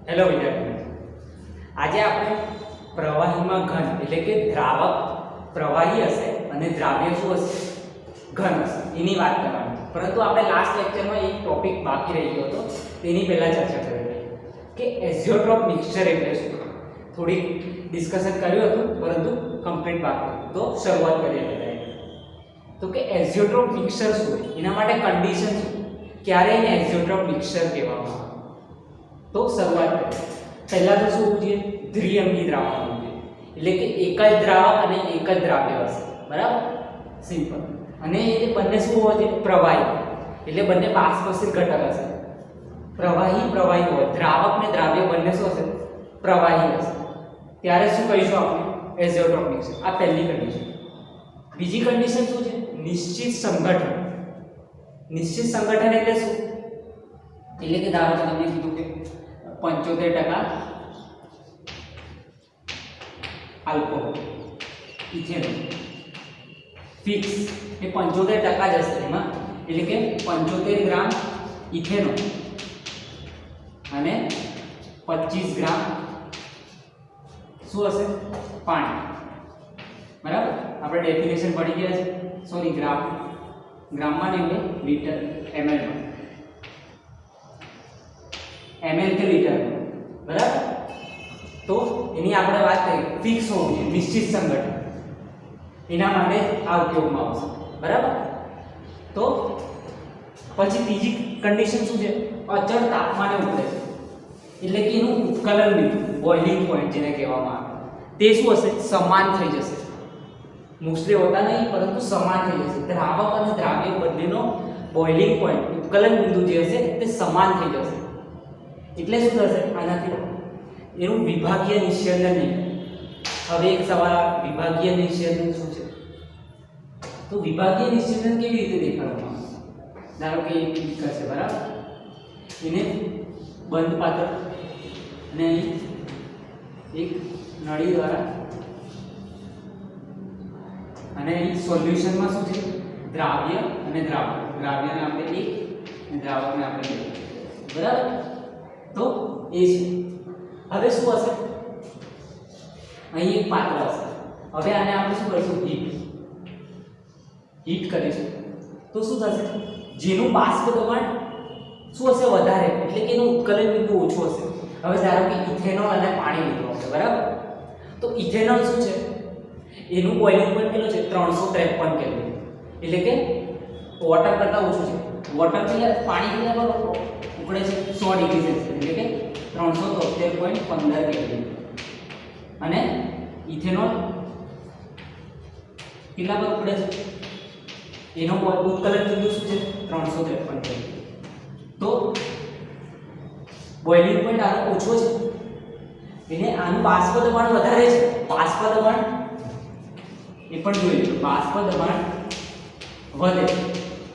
Hello વિદ્યાર્થીઓ, આજે આપણે પ્રવાહીમાં ઘન એટલે કે દ્રાવક પ્રવાહી હશે અને દ્રાવ્ય શું હશે? ઘન હશે, એની વાત કરવાની. પરંતુ આપણે લાસ્ટ લેક્ચરમાં એક ટોપિક બાકી રહી ગયો હતો, તેની પહેલા ચર્ચા કરી કે એઝિયોટ્રોપ મિક્સચર એટલે શું. થોડીક ડિસ્કશન કર્યું હતું પરંતુ કમ્પ્લીટ બાકી હતું. તો શરૂઆત કરીએ બધાએ. તો કે એઝિયોટ્રોપ મિક્સચર શું હોય, એના માટે કન્ડિશન શું, ક્યારે એને એઝિયોટ્રોપ મિક્સચર કહેવામાં આવે? તો શરૂઆત કરીએ. પહેલા તો શું જોઈએ? દ્વિઅંગી દ્રાવક હોવું જોઈએ, એટલે કે એક જ દ્રાવક અને એક જ દ્રાવ્ય હશે. બરાબર, સિમ્પલ. અને એ બંને શું હોવા જોઈએ? પ્રવાહી, એટલે બંને બાષ્પશીલ ઘટક હશે. પ્રવાહી હોય, દ્રાવક ને દ્રાવ્ય બંને શું હશે? પ્રવાહી હશે. ત્યારે શું કહીશું આપણે? એઝિયોટ્રોપ મિક્સચર. આ પહેલી કન્ડિશન. બીજી કન્ડિશન શું છે? નિશ્ચિત સંગઠન. નિશ્ચિત સંગઠન એટલે શું? એટલે કે ધારો કે તમને કીધું કે 75% આલ્કોહોલ, ઇથેનોલ ફિક્સ એ 75% જ હશે એમાં, એટલે કે 75 ગ્રામ ઇથેનોલ અને 25 ગ્રામ શું હશે? પાણી. બરાબર, આપણે ડેફિનેશન પડી ગયા છે. સોરી, ગ્રામમાં નહીં, લીટર ml ml કે લીટર. બરાબર, તો એની આપણે વાત કરીએ. ફિક્સ હોવું જોઈએ, નિશ્ચિત સંગઠન, એના માટે આ ઉપયોગમાં આવશે. બરાબર, તો પછી ત્રીજી કન્ડિશન શું છે? અચળ તાપમાને ઉકળે છે, એટલે કે એનું ઉત્કલન બિંદુ, બોઇલિંગ પોઈન્ટ જેને કહેવામાં આવે, તે શું હશે? સમાન થઈ જશે. મોસ્ટલી હોતા નહીં, પરંતુ સમાન થઈ જશે. દ્રાવક અને દ્રાવ્ય બંનેનો બોઇલિંગ પોઈન્ટ, ઉત્કલન બિંદુ જે હશે તે સમાન થઈ જશે. એટલે શું થશે આનાથી? એનું વિભાગીય નિસ્યંદન નહીં. હવે એક સવાલ, વિભાગીય નિસ્યંદન શું છે? તો વિભાગીય નિસ્યંદન કેવી રીતે દેખાડવામાં આવે? ધારો કે એક બીકર છે, બરાબર, એને બંધ પાત્ર અને અહીં એક નળી દ્વારા, અને અહીં સોલ્યુશનમાં શું છે? દ્રાવ્ય અને દ્રાવક. દ્રાવ્યને આપણે 1 અને દ્રાવકને આપણે 2. બરાબર, તો એ છે. હવે શું હશે? અહીં એક પાત્ર હશે. હવે આને આપણે શું કરીશું? હીટ કરીશું. તો શું થશે? જેનું બાષ્પ દબાણ શું હશે? વધારે, એટલે કે એનું ઉત્કલન બિંદુ ઓછું હશે. હવે ધારો કે ઇથેનોલ અને પાણી લીધું હશે. બરાબર, તો ઇથેનોલ શું છે? એનું બોઇલિંગ પોઈન્ટ કેટલો છે? 353 કેલ્વિન, એટલે કે વોટર કરતાં ઓછું છે. વોટર એટલે પાણી કેટલા પર ઉકળે છે? 100 ડિગ્રી સેલ્સિયસ, એટલે કે 373.15 કેલ્વિન. અને ઇથેનોલ કેટલા પર ઉકળે છે? એનો ઉત્કલન બિંદુ શું છે? 353 કેલ્વિન. તો બોઇલિંગ પોઈન્ટ આનો ઓછો છે, એટલે આનું બાષ્પ દબાણ વધારે છે. બાષ્પ દબાણ એ પણ જોઈ લો. બાષ્પ દબાણ વધે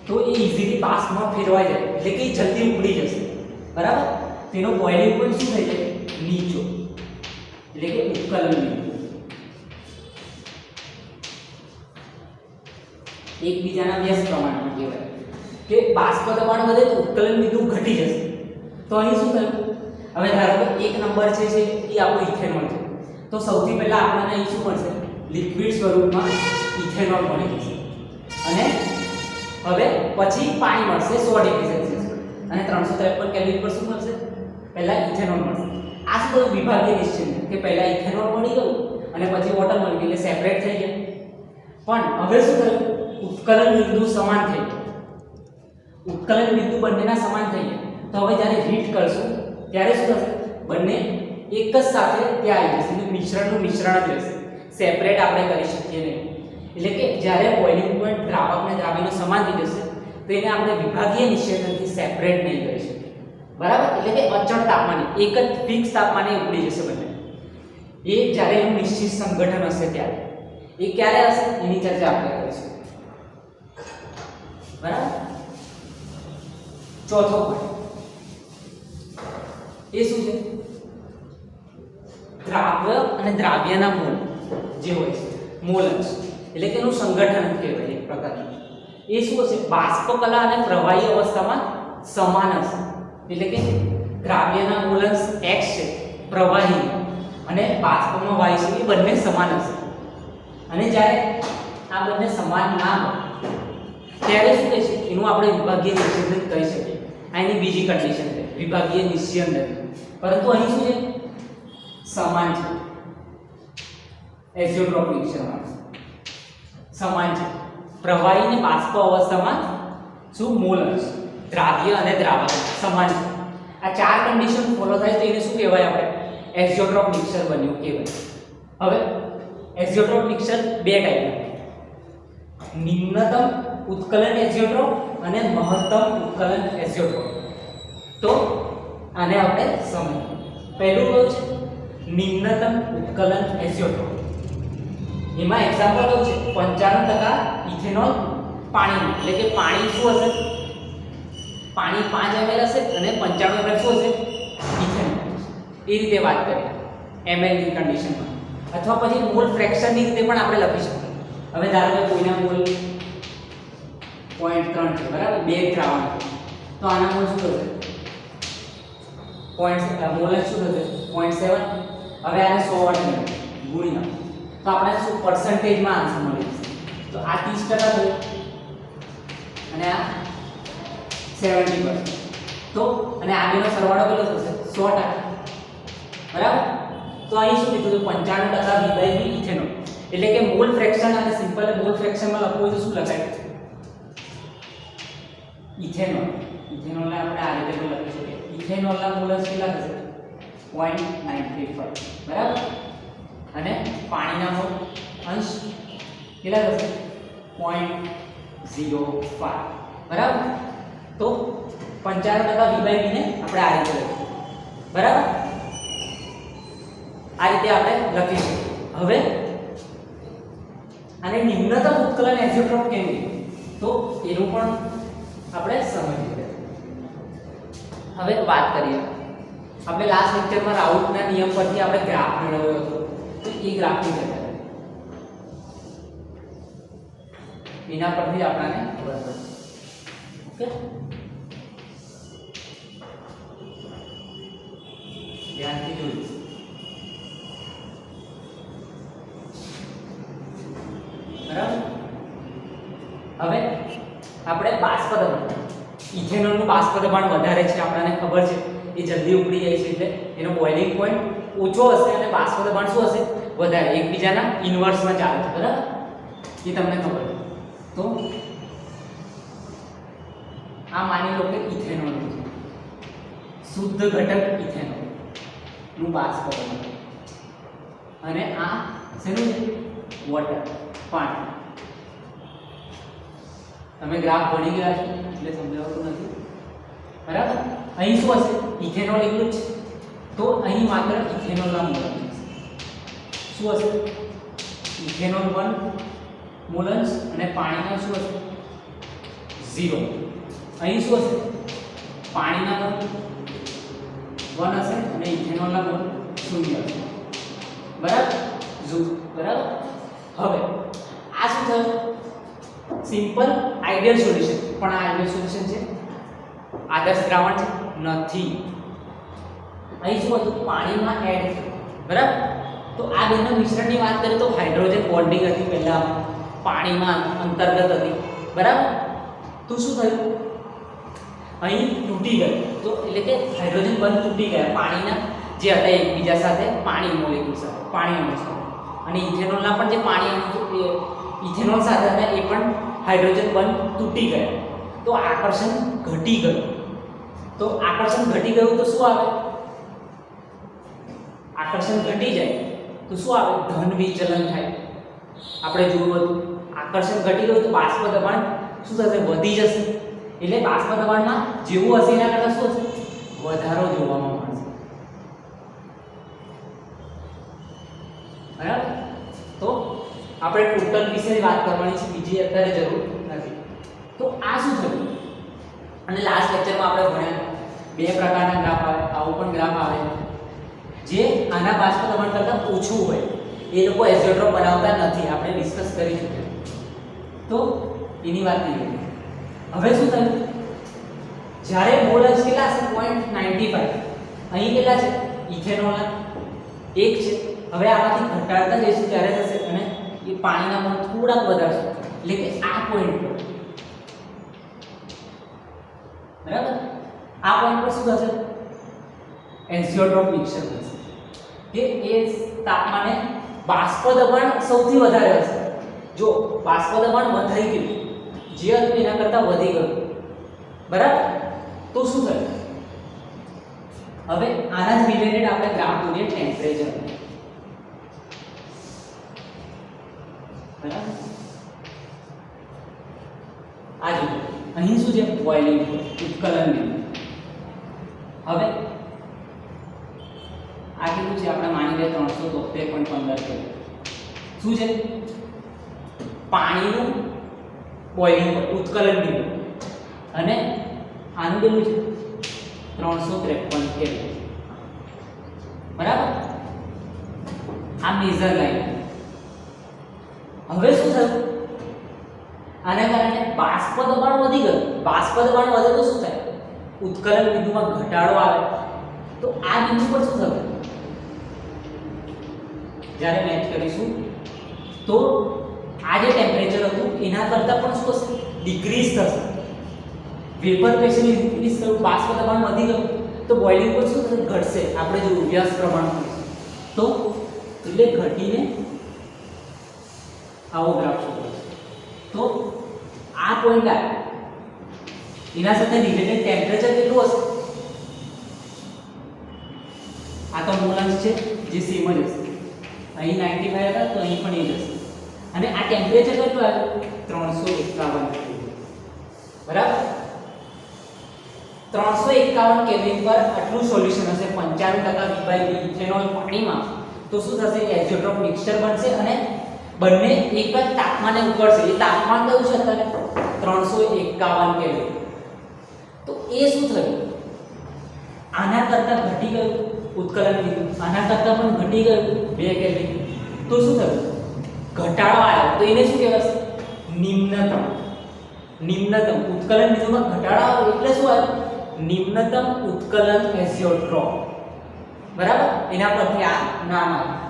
તો એ ઈઝીલી બાષ્પમાં ફેરવાઈ જાય, એટલે કે જલ્દી ઉકળી જશે. બરાબર, તેનો બોઇલિંગ પોઈન્ટ શું થઈ જાય? નીચો, એટલે કે ઉત્કલન બિંદુ. એકબીજાના વ્યસ્ત પ્રમાણમાં કહેવાય કે બાષ્પ દબાણ વધે તો ઉત્કલન બિંદુ ઘટી જશે. તો અહીં શું થયું? હવે ધારો કે એક નંબર છે એ આપણો ઇથેનોલ છે, તો સૌથી પહેલા આપણને અહીં શું મળશે? લિક્વિડ સ્વરૂપમાં ઇથેનોલ મળી જશે. અને હવે પછી પાણી મળશે 100 ડિગ્રી સેલ્સિયસ પર, અને 353 કેલ્વિન પર શું મળશે? પહેલા ઇથેનોલ મળશે. આ શું થયું? વિભાગીય નિશ્ચિત, કે પહેલા ઇથેનોલ મળી ગયું અને પછી વોટર મળી ગયું, એટલે સેપરેટ થઈ ગયા. પણ હવે શું થયું? ઉત્કલન બિંદુ સમાન થઈ ગયા. ઉત્કલન બિંદુ બંનેના સમાન થઈ ગયા. તો હવે જ્યારે હીટ કરશું ત્યારે શું થશે? બંને એક જ સાથે ત્યાં આવી જશે, એટલે મિશ્રણનું મિશ્રણ જ રહેશે. સેપરેટ આપણે કરી શકીએ નહીં. એટલે કે જ્યારે બોઇલિંગ પોઈન્ટ દ્રાવક અને દ્રાવ્યનો સમાન થઈ જશે તો એને આપણે વિભાગીય નિશ્ચેદનથી સેપરેટ નહીં કરી શકીએ. બરાબર, એટલે કે અચળ તાપમાને, એક જ ફિક્સ તાપમાને ઉકળી જશે બંને. એ જ્યારે એનું નિશ્ચિત સંગઠન હશે ત્યારે. એ ક્યારે હશે એની ચર્ચા આપણે કરીશું. બરાબર, ચોથો પોઈન્ટ એ શું છે? દ્રાવ્ય અને દ્રાવ્યના મોલ જે હોય છે, મોલ અંશ, એટલે કે એનું સંગઠન કહેવાય એક પ્રકારનું. એ શું હશે? બાષ્પ કલા અને પ્રવાહી અવસ્થામાં સમાન હશે, એટલે કે દ્રાવ્યના મોલન્સ x છે પ્રવાહી અને બાષ્પમાં y છે એ બંને સમાન હશે અને જ્યારે આ બંને સમાન ના હોય ત્યારે શું કહે છે એનું આપણે વિભાગીય નિસ્યંદન કહી શકીએ આ એની બીજી કન્ડિશન છે વિભાગીય નિસ્યંદન પરંતુ અહીં શું છે સમાન છે એઝિયોટ્રોપ મિક્સરમાં સમાન છે પ્રવાહી અને બાષ્પ અવસ્થામાં શું મોલન્સ દ્રાવ્ય અને દ્રાવક સમાન છે આ ચાર કન્ડિશન ફોલો થાય તો એને શું કહેવાય આપણે એક્ઝોટ્રોપ મિક્સર બન્યું કહેવાય હવે એક્ઝોટ્રોપ મિક્સર બે ટાઈપના નિમ્નતમ ઉત્કલન એક્ઝોટ્રોપ અને મહત્તમ ઉત્કલન એક્ઝોટ્રોપ તો આને આપણે સમજીએ પહેલું કયું છે નિમ્નતમ ઉત્કલન એક્ઝોટ્રોપ એમાં એક્ઝામ્પલ કયું છે 95% ઇથેનોલ પાણીનું એટલે કે પાણી શું હશે પાણી 5 ml હશે અને 95 ml શું હશે ઇથેનોલ એ રીતે વાત કરીએ ml ની કન્ડિશનમાં અથવા પછી મોલ ફ્રેક્શન ની રીતે પણ આપણે લખી શકીએ હવે ધારો કે કોઈના મોલ 0.3 છે બરાબર બે દ્રાવણ તો આના મોલ શું થશે મોલ શું થશે 0.7 હવે આને 100 વડે ગુણીને તો આપણે શું પર્સન્ટેજમાં આન્સર મળી જશે તો આ 30% થયું અને આ 70% તો અને આ બેનો સરવાળો કેટલો થશે 100% બરાબર તો અહીં શું કીધું 95% V/B ઇથેનોલ એટલે કે મોલ ફ્રેક્શન અને સિમ્પલ મોલ ફ્રેક્શનમાં લખવું હોય તો શું લખાય ઇથેનોલને આપણે આ રીતે પણ લખી શકીએ ઇથેનોલના મોલસ કેટલા થશે 0.935 બરાબર અને પાણીના મોલ અંશ કેટલા થશે 0.05 બરાબર તો 95% V/B ને આપણે આ રીતે લખીએ બરાબર આ રીતે આપણે લખીશું હવે આને નિમ્નતમ ઉત્કલન એક્ઝોટ્રોપ કહેવાય તો એનું પણ આપણે સમજીએ હવે વાત કરીએ આપણે લાસ્ટ લેક્ચરમાં રાઉટના નિયમ પરથી આપણે ગ્રાફ મેળવ્યો હતો તો એ ગ્રાફની ચર્ચા કરીએ એના પરથી આપણને ખબર પડશે ઓકે ધ્યાનથી જોજો બરાબર હવે આપણે બાષ્પ દબાણ ઇથેનોલનું બાષ્પ દબાણ વધારે છે આપણને ખબર છે એ જલ્દી ઉકળી જાય છે એટલે એનો બોઇલિંગ પોઈન્ટ ઓછો હશે અને બાષ્પ દબાણ શું હશે વધારે એકબીજાના ઇન્વર્સમાં ચાલે છે બરાબર એ તમને ખબર છે તો આ માની લો કે ઇથેનોલ છે શુદ્ધ ઘટક ઇથેનોલ નું બાષ્પ દબાણ અને આ શેનું છે વોટર પાણી તમે ગ્રાફ ભણી ગયા છો એટલે સમજાવતું નથી બરાબર અહીં શું હશે ઇથેનોલ એટલું જ તો અહીં માત્ર ઇથેનોલના મોલન્સ શું હશે ઇથેનોલ 1 મોલન્સ અને પાણીના શું હશે 0 અહીં શું હશે પાણીના મોલ 1 હશે અને ઇથેનોલના મોલ 0 હશે બરાબર બરાબર હવે આ શું થયું સિમ્પલ આઈડિયલ સોલ્યુશન પણ આ આઈડિયલ સોલ્યુશન છે આદર્શ દ્રાવણ છે નથી અહીં શું હતું પાણીમાં એડ થયું બરાબર તો આ બંને મિશ્રણની વાત કરીએ તો હાઇડ્રોજન બોન્ડિંગ હતી પહેલા પાણીમાં અંતર્ગત હતી બરાબર તો શું થયું અહીં તૂટી ગયું તો એટલે કે હાઇડ્રોજન બંધ તૂટી ગયા પાણીના જે હતા એકબીજા સાથે પાણી મોલેક્યુલ સાથે પાણી અણુ સાથે અને ઇથેનોલના પણ જે પાણી અણુ ઇથેનોલ સાથે હતા એ પણ હાઇડ્રોજન બંધ તૂટી ગયા તો આકર્ષણ ઘટી ગયું તો આકર્ષણ ઘટી ગયું તો શું આવે આકર્ષણ ઘટી જાય તો શું આવે ધન વિચલન થાય આપણે જોયું હતું આકર્ષણ ઘટી ગયું તો બાષ્પ દબાણ શું થશે વધી જશે એટલે બાષ્પ દબાણમાં જેવું હશે એના કરતાં શું હશે વધારો જોવામાં મળશે બરાબર તો આપણે ટોટલ વિશે વાત કરવાની છે બીજી અત્યારે જરૂર નથી તો આ શું થયું અને લાસ્ટ લેક્ચરમાં આપણે ભણ્યા બે પ્રકારના ગ્રાફ આવે આવો પણ ગ્રાફ આવે જે આના બાષ્પ દબાણ કરતાં ઓછું હોય એ લોકો એઝોટ્રોપ બનાવતા નથી આપણે ડિસ્કસ કરી ચૂક્યા તો એની વાત નહીં હવે શું થયું જ્યારે મોલ અંશ કેટલા હશે 0.95 અહીં કેટલા છે ઇથેનોલના 1 છે. હવે આમાંથી ઘટાડતા જઈશું ત્યારે થશે અને એ પાણીના પણ થોડાક વધારશે એટલે કે આ પોઈન્ટ પર બરાબર આ પોઈન્ટ પર શું થશે એઝિયોટ્રોપ મિક્સચર થશે કે એ તાપમાને બાષ્પ દબાણ સૌથી વધારે હશે. જો બાષ્પ દબાણ વધારી ગયું જે હતું એના કરતાં વધી ગયું બરાબર તો શું થયું હવે આના જ રિલેટેડ આપણે ગ્રાફ દોરીએ ટેમ્પરેચર બરાબર આ જો અહીં શું છે બોઇલિંગ ઉત્કલન બિંદુ. હવે આ કેટલું છે આપણે માની લઈએ 373.15 છે શું છે પાણીનું બોઇલિંગ ઉત્કલન બિંદુ અને આનું કેટલું છે 353 કેલ્વિન બરાબર આ મેજર લાઈન. હવે શું થયું આના કારણે બાષ્પ દબાણ વધી ગયું. બાષ્પ દબાણ વધે તો શું થાય ઉત્કલન બિંદુમાં ઘટાડો આવે તો આ બિંદુ પર શું થશે જ્યારે મેચ કરીશું તો આ જે ટેમ્પરેચર હતું એના કરતાં પણ શું થશે ડિક્રીઝ થશે. વેપર પ્રેશર ઇન્ક્રીઝ થયું બાષ્પ દબાણ વધી ગયું તો બોઇલિંગ પર શું થશે ઘટશે. આપણે જો વ્યાસ પ્રમાણ તો એટલે ઘટીને આવો ગ્રાફ શો કરશે. તો આ પોઈન્ટ આ એના સાથે રિલેટેડ ટેમ્પરેચર કેટલું હશે આ તો મોલાન્સ છે જે સેમ જ હશે. અહીં 95 હતા તો અહીં પણ એ જ હશે અને આ ટેમ્પરેચર કેટલું આવ્યું 351 બરાબર 351 કેલ્વિન પર આટલું સોલ્યુશન હશે 95% V/B ઇથેનોલ પાણીમાં તો શું થશે એઝોટ્રોપ મિક્સચર બનશે અને બંને એક જ તાપમાને ઉકળશે. એ તાપમાન કયું છે અત્યારે 351 કેલ્વિન. તો એ શું થયું આના કરતાં ઘટી ગયું ઉત્કલન બિંદુ આના કરતાં પણ ઘટી ગયું 2 કેલ્વિન તો શું થયું ઘટાડો આવ્યો તો એને શું કહેવાશે નિમ્નતમ. નિમ્નતમ ઉત્કલન બિંદુમાં ઘટાડો આવ્યો એટલે શું આવ્યું નિમ્નતમ ઉત્કલન એઝિયોટ્રોપ બરાબર એના પરથી આ નામ આવ્યું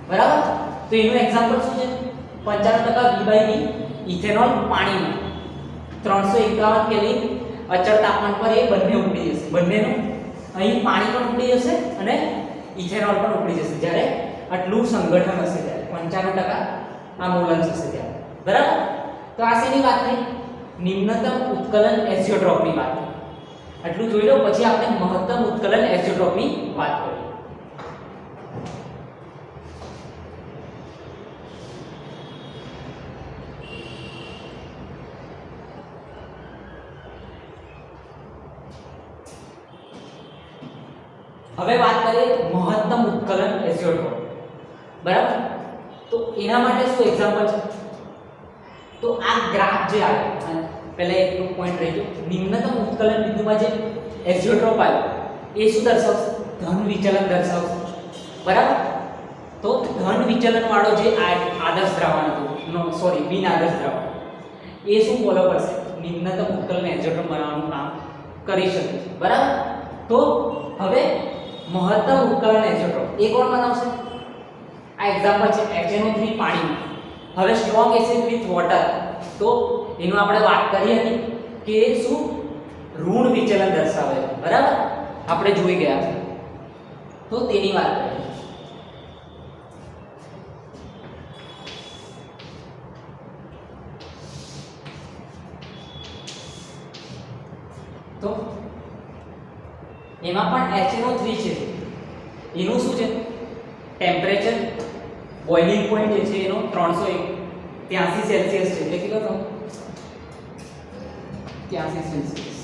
બરાબર. તો એનું એક્ઝામ્પલ શું છે 95% V/B ઇથેનોલ પાણીમાં 351 કેલ્વિન અચળ તાપમાન પર એ બંને ઉકળી જશે. બંનેનું અહીં પાણી પણ ઉકળી જશે અને ઇથેનોલ પણ ઉકળી જશે જ્યારે આટલું સંગઠન હશે ત્યારે 95% આ મોલન્સ હશે ત્યારે બરાબર. તો આ શેની વાત થઈ નિમ્નતમ ઉત્કલન એઝિયોટ્રોપની વાત થઈ. આટલું જોઈ લો પછી આપણે મહત્તમ ઉત્કલન એઝિયોટ્રોપની વાત કરીએ. હવે વાત કરીએ મહત્તમ ઉત્કલન એઝિયોટ્રોપ બરાબર. તો એના માટે શું એક્ઝામ્પલ છે તો આ ગ્રાફ જે આવે પહેલા એક પોઈન્ટ રહી ગયો નિમ્નતમ ઉત્કલન બિંદુમાં જે એઝિયોટ્રોપ આવ્યો એ શું દર્શાવશે ધન વિચલન દર્શાવશે બરાબર. તો ધન વિચલન વાળો જે આદર્શ દ્રાવણ હતું સોરી બિન આદર્શ દ્રાવણ એ શું ફોલો કરશે નિમ્નતમ ઉત્કલન એઝિયોટ્રોપ બનાવવાનું કામ કરી શકે છે બરાબર. તો હવે મહત્તમ ઉત્કલન એઝિયોટ્રોપ એ કોણ બનાવશે આ એક્ઝામ્પલ છે HNO3 પાણીમાં. હવે સ્ટ્રોંગ એસિડ વિથ વોટર તો એનું આપણે વાત કરી હતી કે શું ઋણ વિચલન દર્શાવે છે બરાબર આપણે જોઈ ગયા છે તો તેની વાત કરીએ. તો એમાં પણ HNO3 છે એનું શું છે ટેમ્પરેચર બોઇલિંગ પોઈન્ટ જે છે એનો 383 સેલ્સિયસ છે એટલે કેટલો થયો 83 સેલ્સિયસ.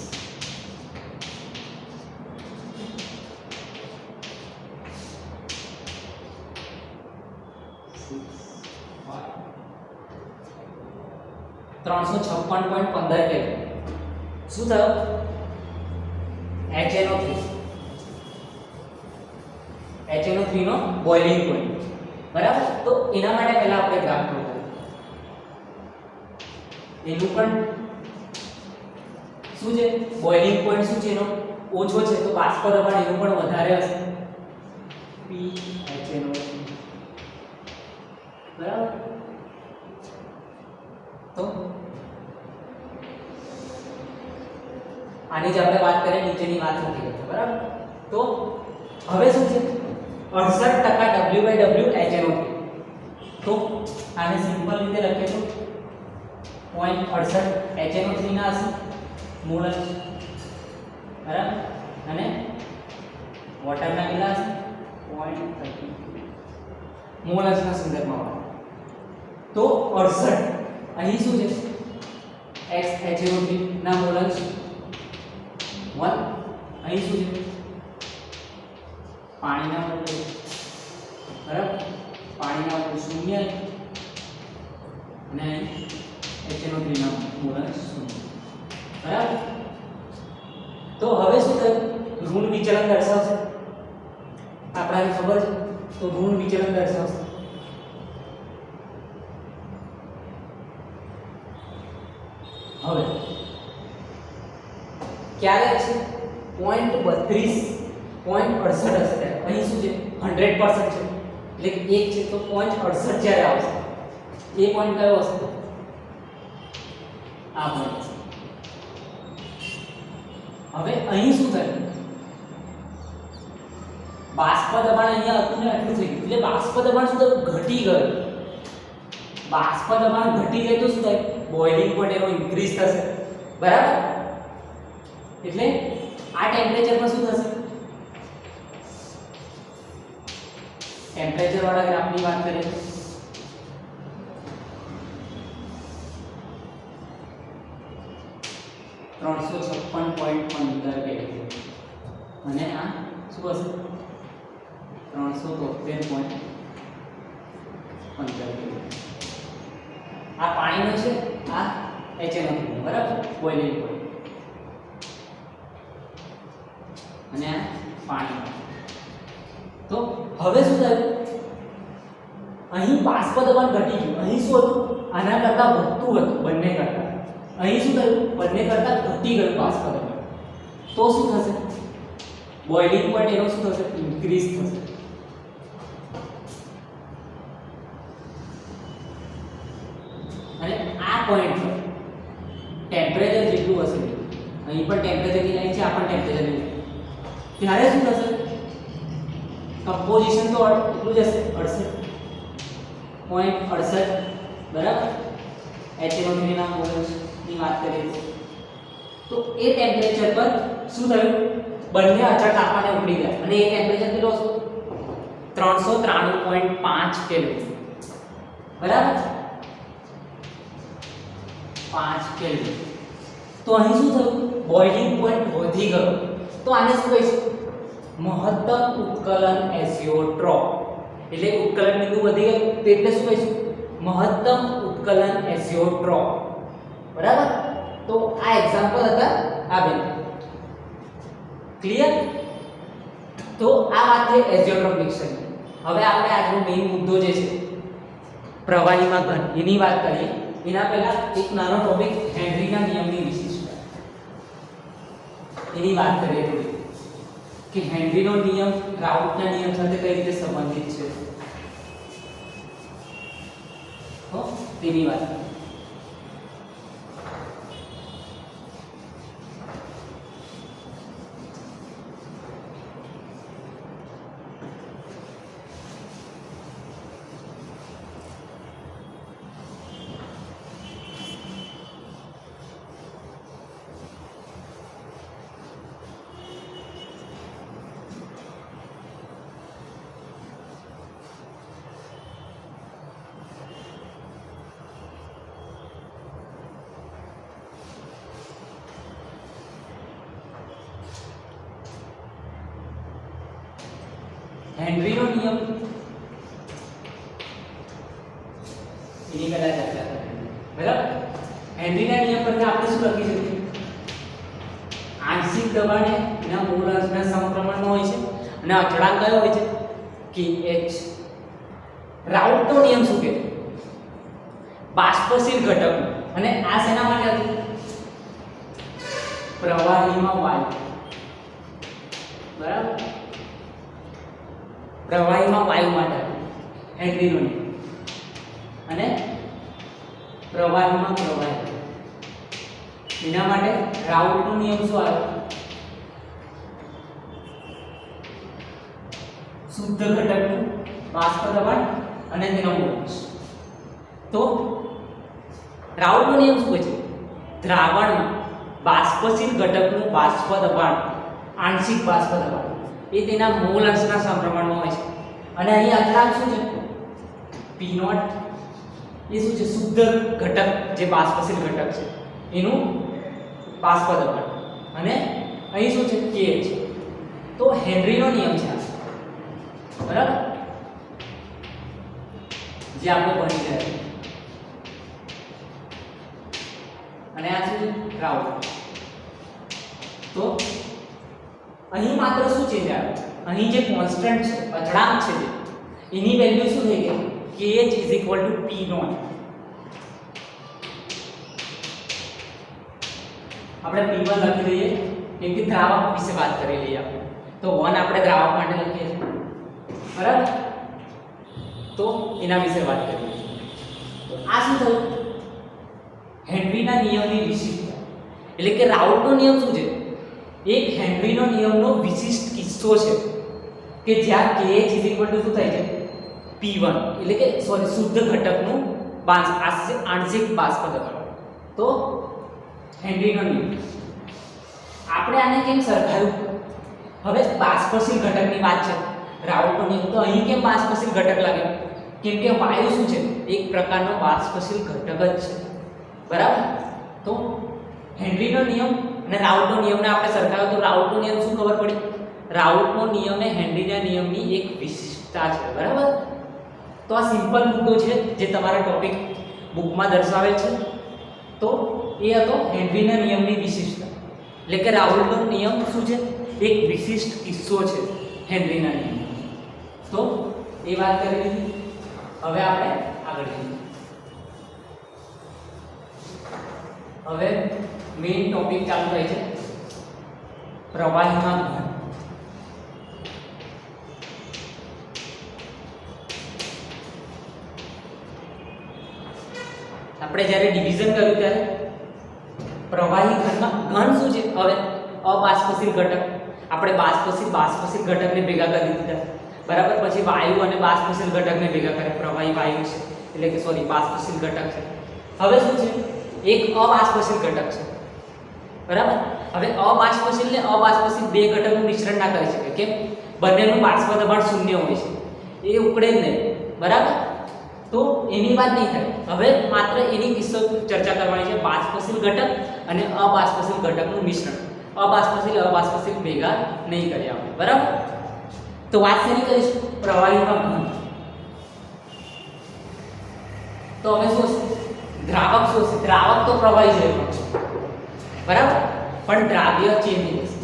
ત્રણસો 356.15 કેલ્વિન શું થયો HNO3 નો બોઇલિંગ પોઈન્ટ બરાબર. તો એના માટે પહેલા આપણે ગ્રાફ ડ્રો કરીએ. એનું પણ શું છે બોઇલિંગ પોઈન્ટ શું છે એનો ઓછો છે તો બાષ્પ દબાણ એનું પણ વધારે હશે PHNO બરાબર. તો આની જે આપણે વાત કરીએ નીચેની વાત નથી કરતા બરાબર. તો હવે શું છે 68% W/W HNO3. તો આને સિમ્પલ રીતે લખીશું 0.68 HNO3 ના હશે મોલ બરાબર અને વોટરના કેટલા હશે 0.30 મોલસના સંદર્ભમાં. તો 68 અહીં શું છે HNO3 ના મોલસ 1 અહીં શું છે પાણીના મોલ બરાબર પાણીના મોલ 0 અને HNO3 ના મોલસ 0 બરાબર. તો હવે શું થયું ઋણ વિચલન દર્શાવશે આપણાને ખબર છે તો ઋણ વિચલન દર્શાવશે હવે ક્યારે છે 0.32 0.68 હશે અહીં શું છે 100% છે એટલે કે 1 છે તો 0.68 જ્યારે આવશે એ પોઈન્ટ કયો હશે આ પોઈન્ટ. હવે અહીં શું થયું બાષ્પ દબાણ અહીંયા હતું ને એટલું થઈ ગયું એટલે બાષ્પ દબાણ શું થયું ઘટી ગયું. બાષ્પ દબાણ ઘટી જાય તો શું થાય બોઇલિંગ પોઈન્ટ એનો ઇન્ક્રીઝ થશે બરાબર. એટલે આ ટેમ્પરેચરમાં શું થશે ટેમ્પરેચર વાળા ગ્રાફની વાત કરીએ 356.15 કેલ્વિન અને આ શું હશે 373.15 કેલ્વિન. આ પાણીનો છે આ HNO3 બરાબર બોઇલિંગ પોઈન્ટ અને આ પાણી. તો હવે શું થયું અહીં બાષ્પ દબાણ ઘટી ગયું અહીં શું હતું આના કરતા વધતું હતું બંને કરતા અહીં શું થયું બંને કરતા ઘટી ગયું બાષ્પ દબાણ. તો શું થશે બોઇલિંગ પોઈન્ટ એનો શું થશે ઇન્ક્રીઝ થશે. અને આ પોઈન્ટ પર ટેમ્પરેચર જેટલું હશે અહીં પણ ટેમ્પરેચર ની લાઈન છે આ પણ ટેમ્પરેચર ની ત્યારે શું થશે કમ્પોઝિશન તો એટલું જ હશે 68.68 બરાબર HNO3 ના મોલ્સની વાત કરીએ તો એ ટેમ્પરેચર પર શું થયું બંને અચળ તાપમાને ઉકળી ગયા અને એ ટેમ્પરેચર કેટલું હતું 393.5 કેલ્વિન બરાબર 5 કેલ્વિન. તો અહીં શું થયું બોઇલિંગ પોઈન્ટ વધી ગયો તો આને શું કહીશું મહત્તમ ઉત્કલન એસિયોટ્રોપ એટલે ઉત્કલન બિંદુ વધી ગયું તો એટલે શું કહીશું મહત્તમ ઉત્કલન એસિયોટ્રોપ બરાબર. તો આ એક્ઝામ્પલ હતા આ બે ક્લિયર. તો આ વાત છે એસિયોટ્રોપ મિક્સર. હવે આપણે આજનો મેઇન મુદ્દો જે છે પ્રવાહીમાં ઘન એની વાત કરીએ એના પહેલા એક નાનો ટોપિક હેનરીના નિયમની વિશિષ્ટતા એની વાત કરીએ થોડી કે હેનરીનો નિયમ રાઉટના નિયમ સાથે કઈ રીતે સંબંધિત છે તો તેની વાત હેનરીનો નિયમ એની પહેલા ચર્ચા કરીએ બરાબર. હેનરીના નિયમ પરથી આપણે શું લખી શકીએ આંશિક દબાણે એના મૂળ અંશના સમપ્રમાણમાં હોય છે અને અચળાંક કયો હોય છે KH. રાઉટનો નિયમ શું કહે બાષ્પશીલ ઘટક અને આ શેના માટે હતું પ્રવાહીમાં વાયુ બરાબર. પ્રવાહીમાં વાયુ માટે હેનરીનો નિયમ અને પ્રવાહીમાં પ્રવાહી એના માટે રાઉલ્ટનો નિયમ શું આવે? શુદ્ધ ઘટકનું બાષ્પ દબાણ અને તેનો મોલ. તો રાઉલ્ટનો નિયમ શું કહે છે? દ્રાવણમાં બાષ્પશીલ ઘટકનું બાષ્પ દબાણ, આંશિક બાષ્પ દબાણ એ તેના મોલ અંશના સમપ્રમાણમાં હોય છે. અને અહીં અચળાંક શું છે? P not. એ શું છે? શુદ્ધ ઘટક જે બાષ્પશીલ ઘટક છે એનું બાષ્પ દબાણ. અને અહીં શું છે? K છે. તો હેનરીનો નિયમ છે બરાબર, જે આપણે ભણી ગયા. અને આ છે રાઉલ્ટ. તો અહીં માત્ર શું ચેન્જ આવે? અહીં જે કોન્સ્ટન્ટ છે, અચળાંક છે, એની વેલ્યુ શું થઈ ગઈ? KH = P note. આપણે P1 લખી દઈએ કેમ કે દ્રાવક વિશે વાત કરી લઈએ આપણે. તો 1 આપણે દ્રાવક માટે લખીએ છીએ બરાબર. તો એના વિશે વાત કરીએ. તો આ શું થયું? હેનરીના નિયમની વિશિષ્ટતા. એટલે કે રાઉલ્ટનો નિયમ શું છે? એક હેનરીનો નિયમનો વિશિષ્ટ કિસ્સો છે કે જ્યાં KH = શું થાય છે? P1 એટલે કે શુદ્ધ ઘટકનું આંશિક બાષ્પ દબાણ. તો હેનરીનો નિયમ આપણે આને કેમ સરખાવ્યું? હવે બાષ્પશીલ ઘટકની વાત છે, રાઉલ્ટનો નિયમ. તો અહીં કેમ બાષ્પશીલ ઘટક લાગે? કેમ કે વાયુ શું છે? એક પ્રકારનો બાષ્પશીલ ઘટક જ છે બરાબર. તો હેનરીનો નિયમ અને રાઉલ્ટનો નિયમને આપણે સરખાવ્યો તો રાઉલ્ટનો નિયમ શું ખબર પડી? રાઉલ્ટનો નિયમ એ હેનરીના નિયમની એક વિશિષ્ટતા છે બરાબર. તો આ સિમ્પલ મુદ્દો છે જે તમારા ટોપિક બુકમાં દર્શાવેલ છે. તો એ હતો હેનરીના નિયમની વિશિષ્ટતા. એટલે કે રાઉલ્ટનો નિયમ શું છે? એક વિશિષ્ટ કિસ્સો છે હેનરીના નિયમ. તો એ વાત કરી લીધી. હવે આપણે આગળ જઈએ. હવે મેઇન ટોપિક ચાલુ થાય છે પ્રવાહીમાં ઘન. આપણે જ્યારે ડિવિઝન કર્યું ત્યારે પ્રવાહી ઘનમાં ઘન શું છે? હવે અબાષ્પશીલ ઘટક આપણે બાષ્પશીલ ઘટકને ભેગા કરી દીધા બરાબર. પછી વાયુ અને બાષ્પશીલ ઘટકને ભેગા કર્યા. પ્રવાહી વાયુ છે એટલે કે સોરી બાષ્પશીલ ઘટક છે. હવે શું છે? એક અબાષ્પશીલ ઘટક છે બરાબર. હવે અબાષ્પશીલ ને અબાષ્પશીલ બે ઘટકનું મિશ્રણ ના કરી શકે. કેમ? બંનેનું બાષ્પ દબાણ શૂન્ય હોય છે, એ ઉકળે જ નહીં બરાબર. તો એની વાત નહીં થાય. હવે માત્ર એની કિસ્સો ચર્ચા કરવાની છે, બાષ્પશીલ ઘટક અને અબાષ્પશીલ ઘટકનું મિશ્રણ. અબાષ્પશીલ ભેગા નહીં કર્યા આપણે બરાબર. તો વાત શેની કરીશું? પ્રવાહીમાં ઘન. તો હવે શું છે? દ્રાવક શું છે? દ્રાવક તો પ્રવાહી જેવું છે બરાબર, પણ દ્રાવ્ય ચેન્જ થશે.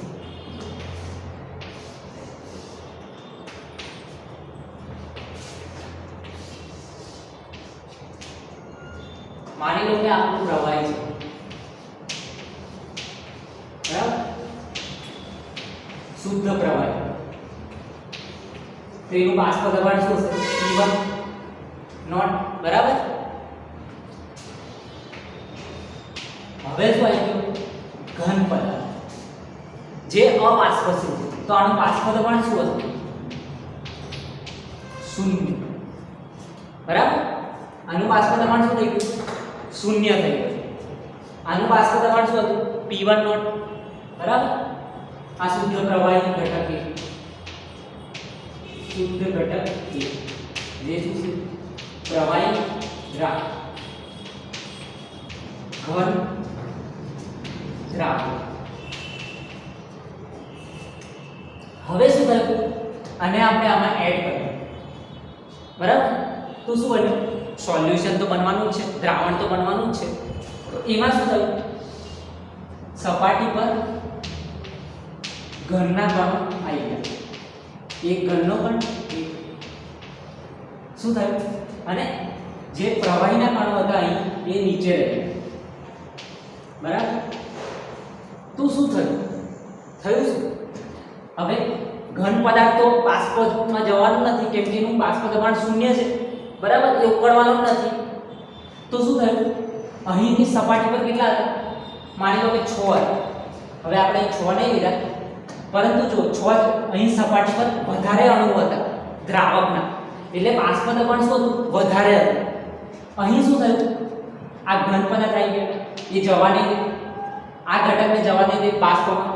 માની લો કે આપણું પ્રવાહી છે બરાબર, શુદ્ધ પ્રવાહી. તો એનું બાષ્પ દબાણ શું હશે? P1 નોટ બરાબર. હવે શું આવી ગયું? ઘન પદાર્થ જે અબાષ્પશીલ છે. તો આનું બાષ્પ દબાણ શું હશે? શૂન્ય બરાબર. આનું બાષ્પ દબાણ શું થઈ ગયું? શૂન્ય થઈ ગયું. આનું બાષ્પ દબાણ શું હતું? P1 નોટ બરાબર. આ શુદ્ધ પ્રવાહી ઘટક છે, શુદ્ધ ઘટક છે જે શું છે? પ્રવાહી દ્રાવ ઘન દ્રાવ. હવે શું થયું? અને આપણે આમાં એડ કર્યું બરાબર. તો શું બન્યું? સોલ્યુશન તો બનવાનું જ છે, દ્રાવણ તો બનવાનું જ છે. તો એમાં શું થયું? સપાટી પર ઘનના કણો આવી ગયા. એક ઘનનો કણ, એક શું થયું? અને જે પ્રવાહીના કણો હતા અહીં એ નીચે રહ્યા બરાબર. તો શું થયું? થયું શું? હવે ઘન પદાર્થ તો બાષ્પમાં જવાનું નથી કેમ કે એનું બાષ્પ દબાણ શૂન્ય છે, બરાબર, એ ઉકળવાનું નથી. તો શું થયું, અહીંની સપાટી પર કેટલા હતા, માની લો કે 6 હતા. હવે આપણે 6 નહીં લીધા, પરંતુ જો 6 અહીં સપાટી પર વધારે અણુ હતા દ્રાવકના, એટલે બાષ્પ દબાણ શું હતું, વધારે હતું. અહીં શું થયું, આ ઘન પદાર્થ આવી ગયો, એ જવા નહીં દે, આ ઘટકને જવા નહીં દે બાષ્પમાં,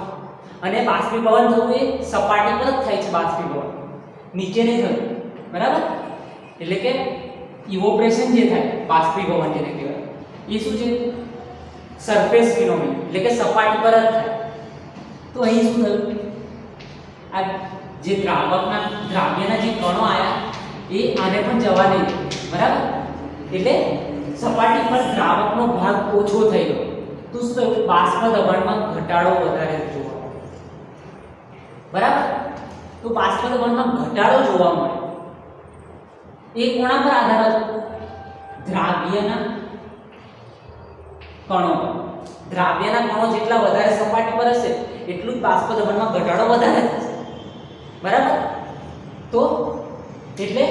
અને બાષ્પીભવન થવું એ સપાટી પર જ થાય છે બાષ્પીભવન, નીચે નહીં થતું, બરાબર. એટલે કે ઇવોપરેશન જે થાય બાષ્પીભવન જેને કહેવાય એ શું છે, સરફેસ ફિનોમિના, એટલે કે સપાટી પર જ થાય. તો અહીં શું થયું, આ જે દ્રાવ્યના જે કણો આયા એ આને પણ જવા નહીં દે, બરાબર. એટલે સપાટી પર દ્રાવકનો ભાગ ઓછો થઈ ગયો. તો શું થયું, બાષ્પ દબાણમાં ઘટાડો વધારે જોવા મળે, બરાબર. તો બાષ્પ દબાણમાં ઘટાડો જોવા મળે એ કોના પર આધાર હતો, દ્રાવ્યના કણો પર. દ્રાવ્યના કણો જેટલા વધારે સપાટી પર હશે એટલું જ બાષ્પ દબાણમાં ઘટાડો વધારે થશે, બરાબર. તો એટલે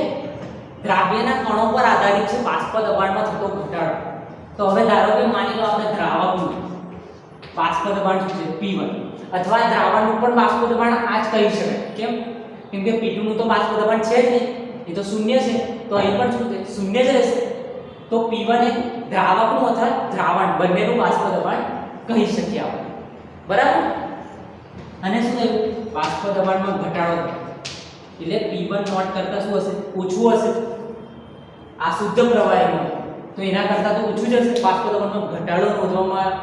દ્રાવ્યના કણો પર આધારિત છે બાષ્પ દબાણમાં થતો ઘટાડો. તો હવે ધારો કે માની લો આપણે દ્રાવકનું બાષ્પ દબાણ શું છે, P1, અથવા દ્રાવણનું પણ બાષ્પ દબાણ આ જ કહી શકાય. કેમ કે P2 નું તો બાષ્પ દબાણ છે જ નહીં, એ તો શૂન્ય છે, તો અહીં પણ શું છે, શૂન્ય જ રહેશે. તો P1 એ દ્રાવકનું અથવા દ્રાવણ બંનેનું બાષ્પ દબાણ કહી શકીએ આપણે, બરાબર. અને શું થયું, બાષ્પ દબાણમાં ઘટાડો એટલે P1 નોટ કરતા શું હશે, ઓછું હશે. આ શુદ્ધ પ્રવાહીમાં તો એના કરતા તો ઓછું જ હશે, બાષ્પ દબાણમાં ઘટાડો નોંધવામાં આવે.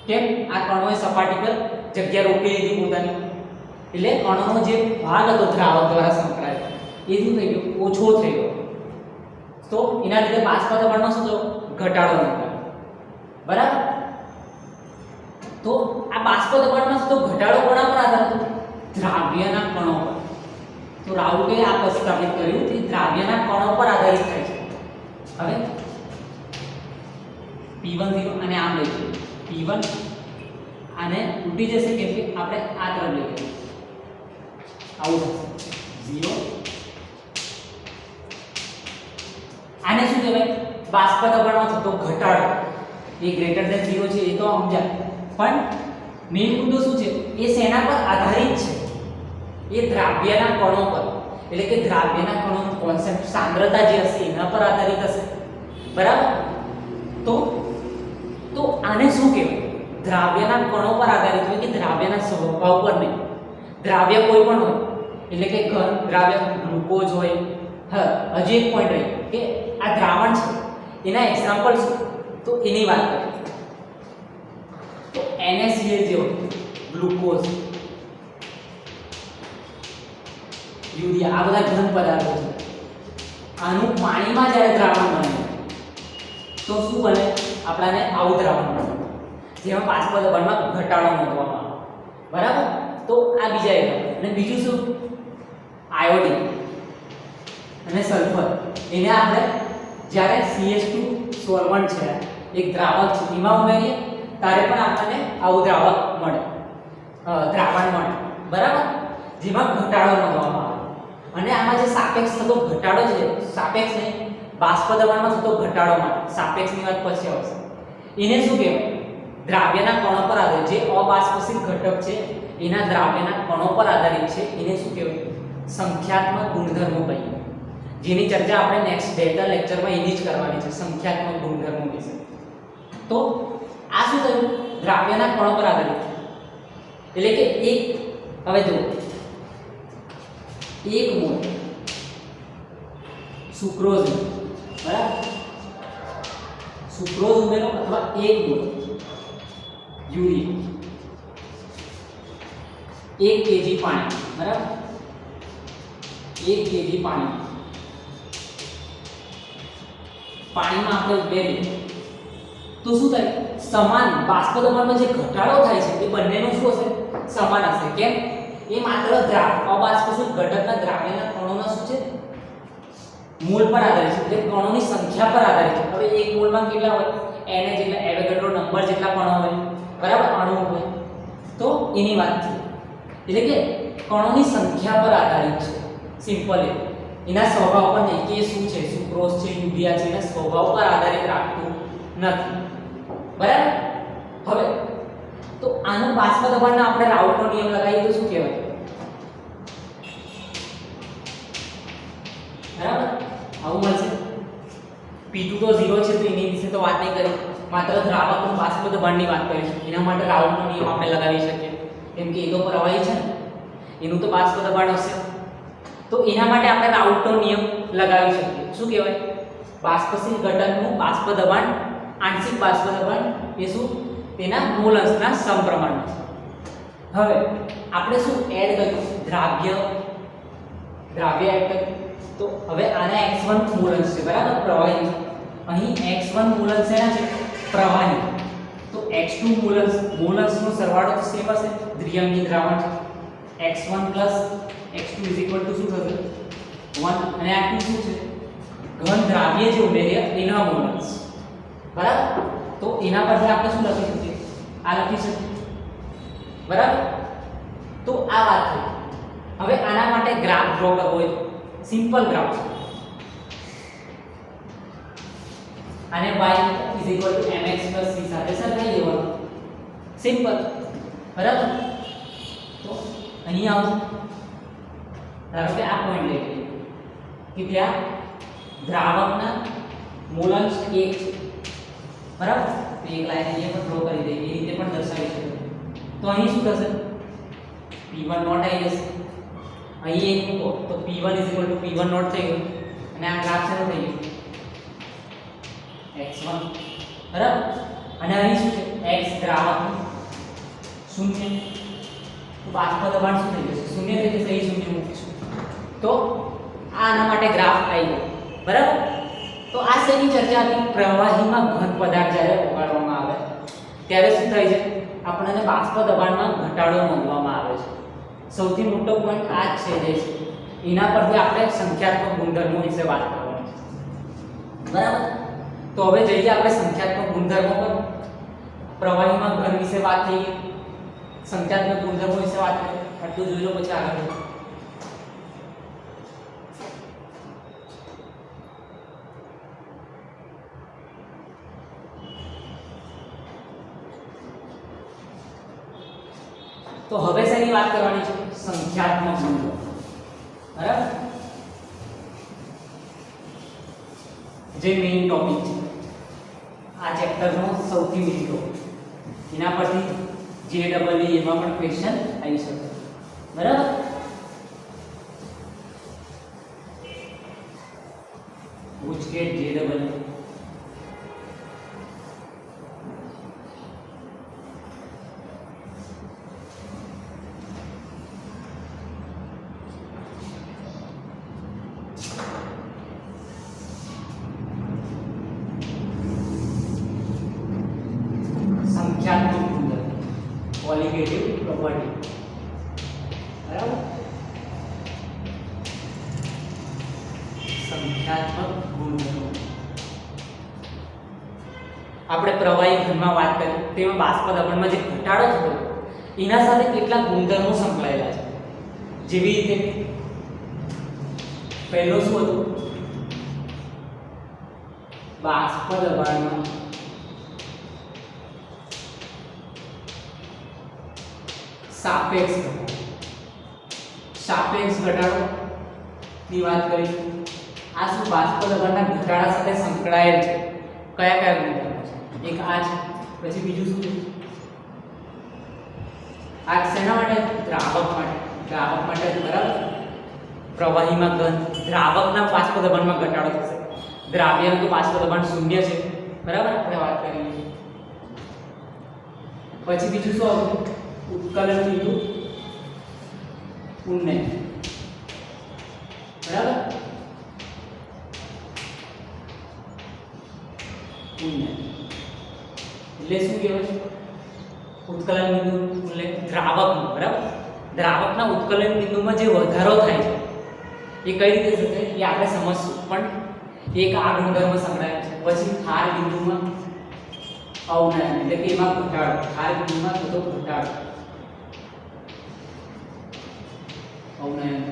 કેમ, આ કણોએ સપાટી પર જગ્યા રોકી લીધી પોતાની, એટલે કણોનો જે ભાગ હતો દ્રાવક દ્વારા સંકળાયેલો એ શું થઈ ગયો, ઓછો થઈ ગયો. તો એના લીધે બાષ્પ દબાણમાં શું થયો, ઘટાડો નોંધાયો, બરાબર. તો આ બાષ્પ દબાણમાં તો ઘટાડો કોના પર આધાર હતો, દ્રાવ્યના કણો પર. તો રાઉલે આ પ્રસ્તાવિત કર્યું કે દ્રાવ્યના કણો પર આધારિત થાય છે. હવે P1 0 અને આમ લઈશું, P1 આને તૂટી જશે કેમ કે આપણે આ તરફ લઈ જઈએ, આવું થશે 0. આને શું કહેવાય, બાષ્પ દબાણમાં થતો ઘટાડો. એ ગ્રેટર ધેન 0 છે એ તો સમજાય, પણ મેઇન મુદ્દો શું છે, એ શેના પર આધારિત છે, એ દ્રાવ્યના કણો પર. એટલે કે દ્રાવ્યના કણોનું કોન્સેપ્ટ સાંદ્રતા જે હશે એના પર આધારિત હશે, બરાબર. તો આને શું કહેવાય, દ્રાવ્યના કણો પર આધારિત હોય કે દ્રાવ્યના સ્વભાવ પર નહીં. દ્રાવ્ય કોઈ પણ હોય, એટલે કે ઘન દ્રાવ્ય ગ્લુકોઝ હોય. હા, હજી એક પોઈન્ટ રહી કે આ દ્રાવણ છે એના એક્ઝામ્પલ શું, તો એની વાત કરીએ. તો NaCl જે હોય, ગ્લુકોઝ, યુરિયા, આ બધા ઘન પદાર્થો છે. આનું પાણીમાં જ્યારે દ્રાવણ બને તો શું બને, આપણાને આવું દ્રાવણ બને જેમાં બાષ્પ દબાણમાં ઘટાડો નોંધવામાં આવે, બરાબર. તો આ બીજા એક. અને બીજું શું, આયોડિન અને સલ્ફર, એને આપણે જ્યારે CH2 સોલ્વન્ટ છે, એક દ્રાવક છે, એમાં ઉમેરીએ ત્યારે પણ આપણને આવું દ્રાવક મળે, દ્રાવણ મળે, બરાબર, જેમાં ઘટાડો નોંધવામાં આવે. અને આમાં જે સાપેક્ષ થતો ઘટાડો છે, સાપેક્ષ નહીં, બાષ્પ દબાણમાં થતો ઘટાડો માટે સાપેક્ષની વાત પછી આવશે. એને શું કહેવાય, દ્રાવ્યના કણો પર આધારિત, જે અબાષ્પશીલ ઘટક છે એના દ્રાવ્યના કણો પર આધારિત છે, એને શું કહેવાય, સંખ્યાત્મક ગુણધર્મો કહીએ. જેની ચર્ચા આપણે નેક્સ્ટ 2 લેક્ચરમાં એની જ કરવાની છે, સંખ્યાત્મક ગુણધર્મો વિશે. તો આ શું થયું, દ્રાવ્યના કણો પર આધારિત. એટલે કે એક, હવે જુઓ, 1 મોલ સુક્રોઝ, બરાબર, સુક્રોઝ ઉમેરો અથવા 1 મોલ યુરિયા, 1 kg પાણી, બરાબર, 1 kg પાણીમાં આપણે ઉમેરીએ તો શું થાય, સમાન બાષ્પ દબાણમાં જે ઘટાડો થાય છે એ બંનેનો શું હશે, સમાન હશે. કેમ, એ માત્ર અબાષ્પશીલ ઘટકના દ્રાવ્યના કણોના શું છે, મોલ પર આધારિત છે, એટલે કણોની સંખ્યા પર આધારિત છે. હવે 1 મોલમાં કેટલા હોય, Na જેટલા એવોગાડ્રો નંબર જેટલા કણો હોય, બરાબર, અણુ હોય, તો એની વાત છે. એટલે કે કણોની સંખ્યા પર આધારિત છે. સિમ્પલ એના સ્વભાવ પર નહીં કે શું છે, સુક્રોઝ છે, યુરિયા છે, એના સ્વભાવ પર આધારિત રાખતું નથી. બરાબર. હવે તો આનું બાષ્પ દબાણના આપણે રાઉટનો નિયમ લગાવીએ તો શું કહેવાય? બરાબર. આવું મળશે. P2 તો 0 છે તો એની વિશે તો વાત નહીં કરી, માત્ર દ્રાવકનું બાષ્પ દબાણની વાત કરીશું. એના માટે રાઉટનો નિયમ આપણે લગાવી શકીએ, કેમ કે એ તો પ્રવાહી છે ને, એનું તો બાષ્પ દબાણ હશે. તો એના માટે આપણે રાઉટનો નિયમ લગાવી શકીએ. શું કહેવાય? બાષ્પશીલ ઘટકનું બાષ્પ દબાણ, આંશિક બાષ્પ દબાણ એ શું? તેના મોલ અંશના સમપ્રમાણમાં છે. હવે આપણે શું એડ કર્યું? દ્રાવ્ય એડ કર્યું. તો હવે આના x1 મોલ અંશ છે, બરાબર, પ્રવાહી. અહીં x1 મોલ અંશ શેના છે? પ્રવાહી. તો x2 મોલ અંશનો સરવાળો તો સેમ હશે, દ્વિઅંગી દ્રાવણ છે. x1 x2 શું થશે? 1. અને આ 2 શું છે? ઘન દ્રાવ્ય જે ઉમેર્યા એના મોલ અંશ. બરાબર. તો એના પરથી આપણે શું લખી શકીએ? આ લખી શકીએ. બરાબર. તો આ વાત થઈ. હવે આના માટે ગ્રાફ ડ્રો કરવો હોય, સિમ્પલ ગ્રાફ છે. આને y mx c સાથે સરખાઈ દેવાનું. સિમ્પલ. બરાબર. તો અહીં આવો, ધારો કે આ પોઈન્ટ લઈ લઈએ કે ત્યાં દ્રાવકના મોલાંશ 1 છે. બરાબર. તો એક લાઈન અહીંયા પણ ડ્રો કરી દઈએ, એ રીતે પણ દર્શાવી શકીએ. તો અહીં શું થશે? P1 નોટ આવી જશે. અહીં એક મૂકો તો P1 P1 નોટ થઈ ગયું, અને આ ગ્રાફ શેનો થઈ ગયો? x1. બરાબર. અને અહીં શું છે? x દ્રાવક 0. તો બાષ્પ દબાણ શું થઈ જશે? 0 થઈ જશે. અહીં 0 મૂકીશું તો આના માટે ગ્રાફ આવી ગયો. બરાબર. તો આ શેની ચર્ચા હતી? પ્રવાહીમાં ઘન પદાર્થ જ્યારે ઓગાળવામાં આવે ત્યારે શું થાય છે? આપણને બાષ્પ દબાણમાં ઘટાડો નોંધવામાં આવે છે. સૌથી મોટો પોઈન્ટ આ જ છે, જે છે એના પરથી આપણે સંખ્યાત્મક ગુણધર્મો વિશે વાત કરવાની છે. બરાબર. તો હવે જઈએ આપણે સંખ્યાત્મક ગુણધર્મો પર. પ્રવાહીમાં ઘન વિશે વાત થઈ, સંખ્યાત્મક ગુણધર્મો વિશે વાત કરી. આટલું જોઈ લો, પછી આગળ વધીએ. તો હવે શેની વાત કરવાની છે? સંખ્યાત્મક ગુણધર્મો. બરાબર. જે મેઇન ટોપિક છે આ ચેપ્ટરનો, સૌથી મેઇન ટોપિક. એના પરથી JEE એમાં પણ ક્વેશ્ચન આવી શકે. બરાબર. ગુજકેટ JEE. Qualitative property. બરાબર. સંખ્યાત્મક ગુણધર્મો. આપણે પ્રવાહી ઘનમાં વાત કરી, તેમાં બાષ્પ દબાણમાં જે ઘટાડો થતો એના સાથે કેટલાક ગુણધર્મો સંકળાયેલા છે. જેવી રીતે પહેલો શું હતું? બાષ્પ દબાણમાં સાપેક્ષ ઘટાડો ની વાત કરીશું. આ શું બાષ્પ દબાણના ઘટાડા સાથે સંકળાયેલ છે? કયા કયા ગુણધર્મો છે? એક આ છે, પછી બીજું શું છે? આ શેના માટે? દ્રાવક માટે. બરાબર. પ્રવાહીમાં ઘન દ્રાવકના બાષ્પ દબાણમાં ઘટાડો થશે. દ્રાવ્યનું તો બાષ્પ દબાણ 0 છે. બરાબર. આપણે વાત કરી. પછી બીજું શું આવતું? ઉત્કલન બિંદુ ઉન્નયન. બરાબર. ઉન્નયન એટલે શું કહેવાય? ઉત્કલન બિંદુ ઉલ્લેખ દ્રાવકનો. બરાબર. દ્રાવકના ઉત્કલન બિંદુમાં જે વધારો થાય છે એ કઈ રીતે થશે એ આપણે સમજશું. પણ એક આ ગુણધર્મ સંકળાયેલ છે. પછી ખાર બિંદુમાં અવનયન એટલે કે એમાં ઘટાડો. ખાર બિંદુમાં થતો ઘટાડો. અવનયન.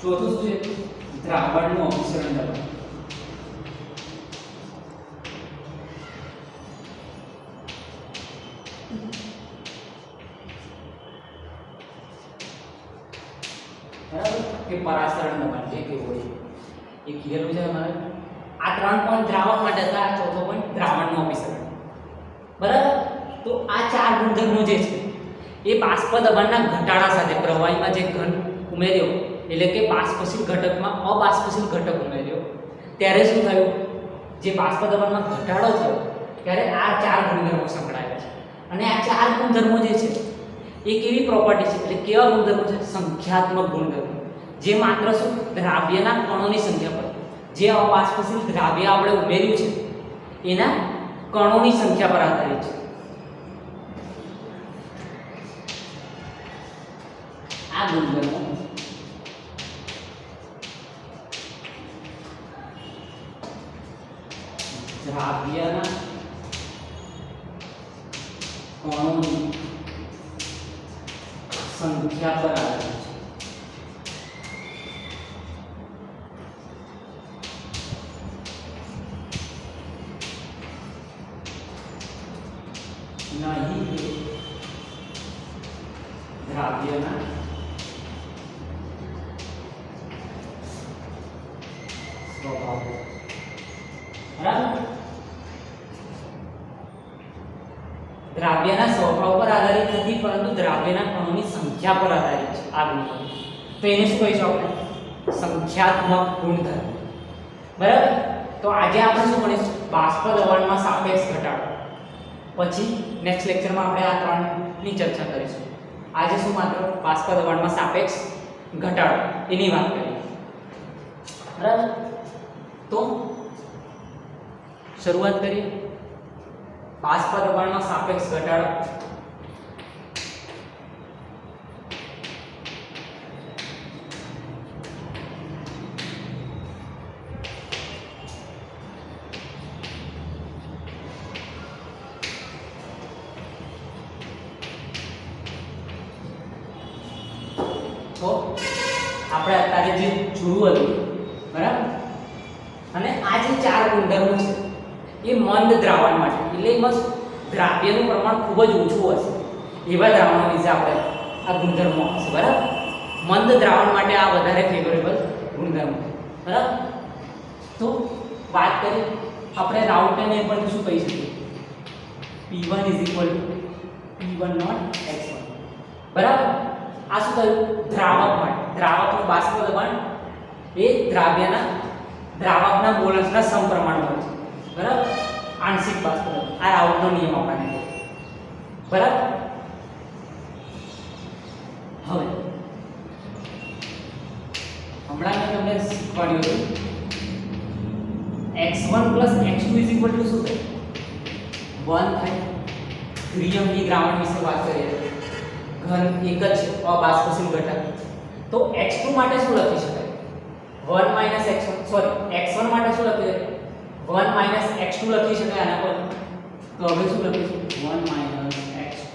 ચોથું શું છે? દ્રાવણનું અભિસરણ દબાણ. બરાબર કે પરાસરણ દબાણ જે કેવું હોય એ કીધેલું છે તમારે. આ 3 પોઈન્ટ દ્રાવક માટે હતા, આ ચોથો પોઈન્ટ દ્રાવણનું અભિસરણ. બરાબર. તો આ 4 ગુણધર્મો જે છે એ બાષ્પ દબાણના ઘટાડા સાથે પ્રવાહીમાં જે ઘન ઉમેર્યો એટલે કે બાષ્પશીલ ઘટકમાં અબાષ્પશીલ ઘટક ઉમેર્યો ત્યારે શું થયું? જે બાષ્પ દબાણમાં ઘટાડો થયો ત્યારે આ 4 ગુણધર્મો સંકળાયા છે. અને આ 4 ગુણધર્મો જે છે એ કેવી પ્રોપર્ટી છે એટલે કેવા ગુણધર્મો છે? સંખ્યાત્મક ગુણધર્મો. જે માત્ર શું દ્રાવ્યના કણોની સંખ્યા પર, જે અબાષ્પશીલ દ્રાવ્ય આપણે ઉમેર્યું છે એના કણોની સંખ્યા પર આધારિત છે. આ ગુણધર્મો દ્રાવ્યના કણોની સંખ્યા પર આધારિત છે. નહીં દ્રાવ્યના સ્વભાવ. બરાબર. દ્રાવ્યના સ્વભાવ પર આધારિત નથી પરંતુ દ્રાવ્યના કણોની સંખ્યા પર આધારિત છે આ ગુણધર્મ. તો એને શું કહીશું આપણે? સંખ્યાત્મક ગુણધર્મ. બરાબર. તો આજે આપણે શું ભણીશું? બાષ્પ દબાણમાં સાપેક્ષ ઘટાડો. પછી નેક્સ્ટ લેક્ચરમાં આપણે આ 3ની ચર્ચા કરીશું. આજે શું માત્ર બાષ્પ દબાણમાં સાપેક્ષ ઘટાડો એની વાત કરીએ. બરાબર. તો શરૂઆત કરીએ. બાષ્પ દબાણમાં સાપેક્ષ ઘટાડો. તો આપણે અત્યારે જે જોયું હતું બરાબર, અને આ જે 4 ગુણધર્મો છે એ મંદ દ્રાવણ માટે એટલે એમાં દ્રાવ્યનું પ્રમાણ ખૂબ જ ઓછું હશે એવા દ્રાવણો વિશે આપણે આ ગુણધર્મો હશે. બરાબર. મંદ દ્રાવણ માટે આ વધારે ફેવરેબલ ગુણધર્મો. બરાબર. તો વાત કરીએ આપણે રાઉટેને પણ શું કહી શકીએ? P1 P1 not x1. બરાબર. આ શું થયું? દ્રાવક માટે દ્રાવકનું બાષ્પ દબાણ એ દ્રાવકના મોલન્સના સમપ્રમાણમાં છે. બરાબર. આંશિક બાષ્પ દબાણ આ રાઉટનો નિયમ આપણને. બરાબર. હવે હમણાં મેં તમને શીખવાડ્યું હતું x1 x2 શું થાય? 1 થાય. દ્વિઅંગી દ્રાવણ વિશે વાત કરીએ. ઘન એક જ અબાષ્પશીલ ઘટક. તો x2 માટે શું લખી શકાય? 1 - x1 સોરી x1 માટે શું લખી શકાય? 1 - x2 લખી શકાય આના પર. તો હવે શું લખીશું? 1 - x2.